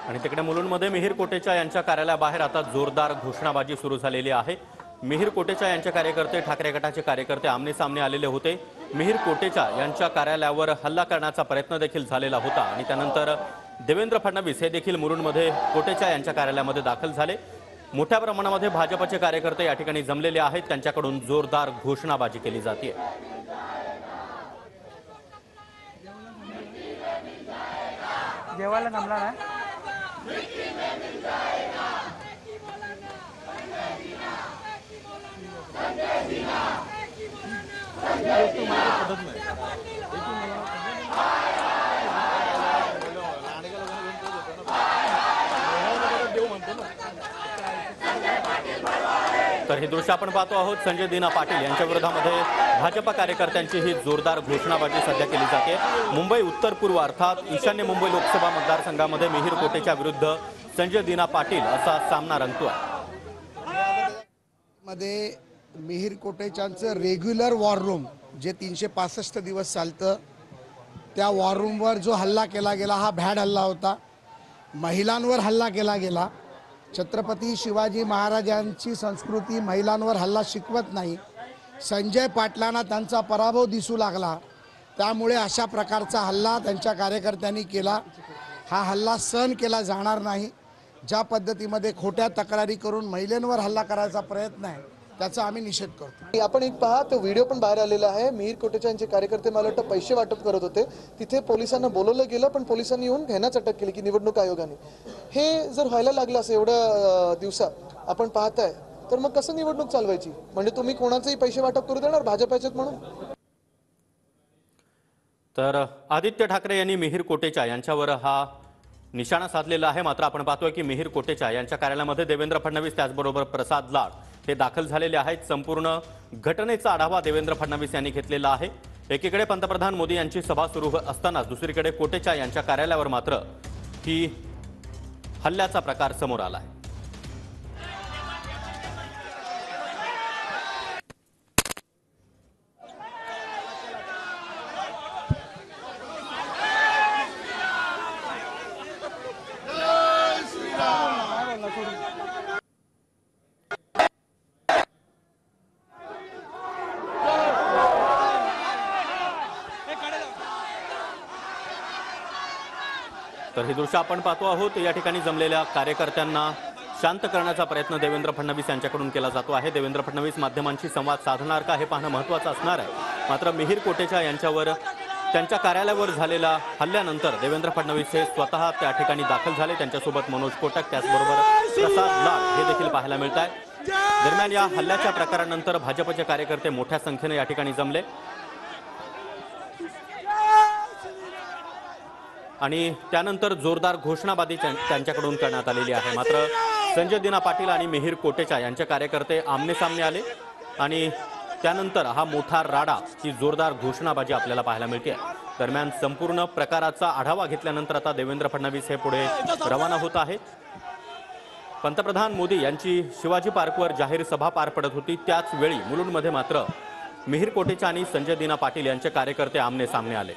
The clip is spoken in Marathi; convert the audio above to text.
आणि तिकडे मुलुंडमध्ये मिहिर कोटेचा यांच्या कार्यालयाबाहेर आता जोरदार घोषणाबाजी सुरू झालेली आहे। मिहिर कोटेचा यांचे कार्यकर्ते, ठाकरे गटाचे कार्यकर्ते आमने सामने आलेले होते। मिहिर कोटेचा यांच्या कार्यालयावर हल्ला करण्याचा प्रयत्न देखील झालेला होता आणि त्यानंतर देवेंद्र फडणवीस हे देखील मुलुंडमध्ये कोटेचा यांच्या कार्यालयामध्ये दाखल झाले। मोठ्या प्रमाणामध्ये भाजपचे कार्यकर्ते या ठिकाणी जमलेले आहेत, त्यांच्याकडून जोरदार घोषणाबाजी केली जाते। जेवायला थांबला ना तर हे दृश्य आपण पाहतो आहोत। संजय दीना पाटील यांच्या विरोधामध्ये भाजप कार्यकर्त्यांची ही जोरदार घोषणाबाजी सध्या केली जाते। मुंबई उत्तर पूर्व अर्थात ईशान्य मुंबई लोकसभा मतदारसंघामध्ये मिहिर कोटेच्या विरुद्ध संजय दीना पाटील असा सामना रंगतोय। मध्ये मिहिर कोटेचांचं रेग्युलर वॉर रूम जे 365 दिवस चालतं, त्या वॉर रूमवर जो हल्ला केला गेला हा भ्याड हल्ला होता। महिलांवर हल्ला केला गेला। छत्रपती शिवाजी महाराजांची संस्कृती महिलांवर हल्ला शिकवत नाही। संजय पाटलांना त्यांचा पराभव दिसू लागला, त्यामुळे अशा प्रकारचा हल्ला त्यांच्या कार्यकर्त्यांनी केला। हा हल्ला सहन केला जाणार नाही। ज्या पद्धतीमध्ये खोट्या तक्रारी करून महिलांवर हल्ला करायचा प्रयत्न आहे त्याचा आम्ही निषेध करतो। आपण एक पहा तो व्हिडिओ पण बाहेर आलेला आहे। मिहिर कोटेचा यांचे कार्यकर्ते मला वाटतं पैसे वाटप करत होते, तिथे पोलिसांना बोलवलं गेलं पण पोलिसांनी येऊन घेण्यास अटक केली की निवडणूक आयोगाने। हे जर व्हायला लागलं असं एवढ्या दिवसात आपण पाहताय तर मग कसं निवडणूक चालवायची? म्हणजे तुम्ही कोणाचेही पैसे वाटप करू देणार भाजपचेच म्हणून? तर आदित्य ठाकरे यांनी मिहिर कोटेचा यांच्यावर हा निशाणा साधलेला आहे। मात्र आपण पाहतोय की मिहिर कोटेचा यांच्या कार्यालयामध्ये देवेंद्र फडणवीस त्याचबरोबर प्रसाद लाड हे दाखल झालेले आहेत। संपूर्ण घटनेचा आढावा देवेंद्र फडणवीस यांनी घेतलेला आहे। एकीकडे पंतप्रधान मोदी यांची सभा सुरू असताना दुसरीकडे कोटेचा यांच्या कार्यालयावर मात्र ही हल्ल्याचा प्रकार समोर आला आहे। तर हे दृश्य आपण पाहतो आहोत। या ठिकाणी जमलेल्या कार्यकर्त्यांना शांत करण्याचा प्रयत्न देवेंद्र फडणवीस यांच्याकडून केला जातो आहे। देवेंद्र फडणवीस माध्यमांशी संवाद साधणार का हे पाहणं महत्त्वाचं असणार आहे। मात्र मिहिर कोटेचा यांच्यावर त्यांच्या कार्यालयावर झालेल्या हल्ल्यानंतर देवेंद्र फडणवीस हे स्वतः त्या ठिकाणी दाखल झाले। त्यांच्यासोबत मनोज कोटक त्याचबरोबर प्रसाद लाड हे देखील पाहायला मिळत आहे। दरम्यान या हल्ल्याच्या प्रकारानंतर भाजपचे कार्यकर्ते मोठ्या संख्येने या ठिकाणी जमले आणि त्यानंतर जोरदार घोषणाबाजी त्यांच्याकडून करण्यात आलेली आहे। मात्र संजय दीना पाटील आणि मिहिर कोटेचा यांचे कार्यकर्ते आमने सामने आले आणि त्यानंतर हा मोठा राडा, ही जोरदार घोषणाबाजी आपल्याला पाहायला मिळते। दरम्यान संपूर्ण प्रकाराचा आढावा घेतल्यानंतर आता देवेंद्र फडणवीस हे पुढे रवाना होत आहेत। पंतप्रधान मोदी यांची शिवाजी पार्कवर जाहीर सभा पार पडत होती, त्याच वेळी मुलुंडमध्ये मात्र मिहिर कोटेचा आणि संजय दीना पाटील यांचे कार्यकर्ते आमने सामने आले।